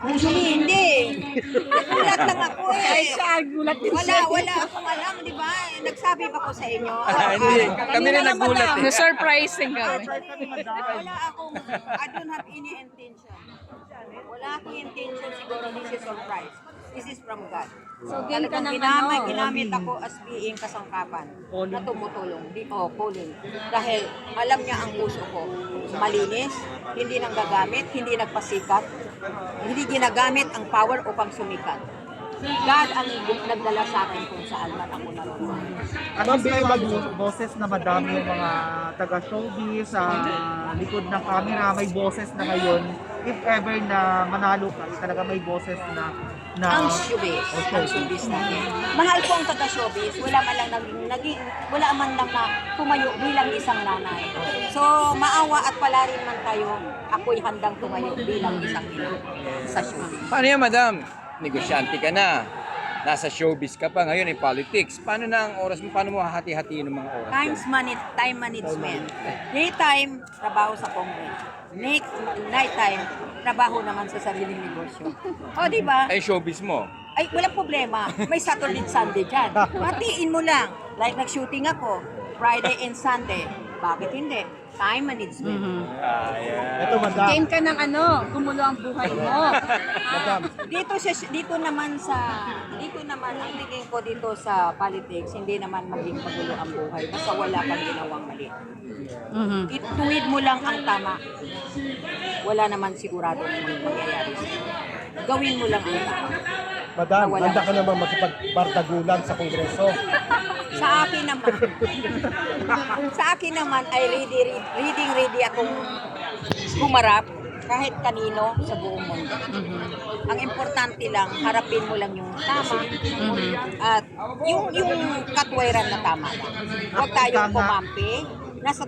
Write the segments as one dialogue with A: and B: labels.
A: Hindi. Nagulat lang ako eh.
B: Ay, siya, gulat din
A: Wala,
B: siya.
A: wala akong alam, di ba? Nagsabi ba ko sa inyo?
C: Hindi, kami na nagulat eh.
B: Na-surprising kami.
A: Wala akong, I don't have any intention. Wala akong intention siguro, this is surprise. This is from God.
B: So, game ka ng
A: Ginamit ako as being kasangkapan na tumutulong, calling. Dahil alam niya ang puso ko, malinis, hindi nang gagamit, hindi nagpasikat, hindi ginagamit ang power upang sumikat. God ang nagdala sa akin kung saan man ako naroon.
D: At least may boses na madami yung mga taga-showbiz sa likod ng camera, may boses na ngayon. If ever na manalo ka, talaga may boses na
A: Ang showbiz natin. Mahal ko ang taga-showbiz, wala man lang wala man lang na tumayo bilang isang nanay. So, maawa at palarin man kayo, ako'y handang tumayo bilang isang ina sa showbiz.
C: Paano yan, madam? Negosyante ka na. Nasa showbiz ka pa, ngayon ay politics. Paano na ang oras mo? Paano mo hahati-hatiin ng mga oras?
A: Time management. Daytime, trabaho sa Congress. Nighttime, trabaho naman sa sariling negosyo. O, di ba?
C: Ay, showbiz mo.
A: Ay, walang problema. May Saturday at Sunday dyan. Hatiin mo lang. Like nag-shooting ako, Friday and Sunday. Bakit hindi? Time management.
D: ito madam.
B: Game ka ng gumulo ang buhay mo.
A: Dito naman ang tingin ko dito sa politics, hindi naman maging magulo ang buhay basta wala kang ginawang mali. Ituwid mo lang ang tama. Wala naman sigurado mangyayari. Gawin mo lang ang tama.
D: Madam,
A: Wala.
D: handa ka namang makipagbardagulan sa Kongreso.
A: Sa akin naman ay ready akong humarap kahit kanino sa buong mundo. Ang importante lang, harapin mo lang yung tama at yung katwiran na tama lang. Huwag tayong kumampi, nasa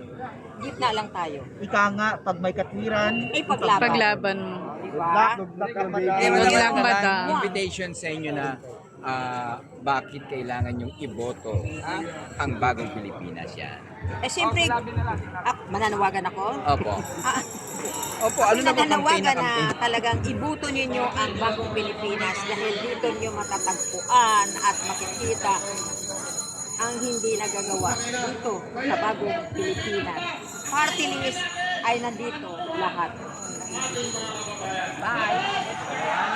A: gitna lang tayo.
D: Ika nga, pag may katwiran,
A: Ay paglaban.
B: Paglaban mo.
A: Diba?
C: Eh,
B: Wag lang,
C: madam,
B: madam.
C: invitation sa inyo na bakit kailangan yung iboto ang bagong Pilipinas yan.
A: Eh siyempre, mananawagan ako.
C: Opo. Opo, ano na po campaign
A: Nananawagan
C: na
A: na
C: campaign?
A: talagang ibuto ninyo ang bagong Pilipinas dahil dito nyo matatagpuan at makikita ang hindi nagagawa dito sa bagong Pilipinas. Party list ay nandito lahat. Bye!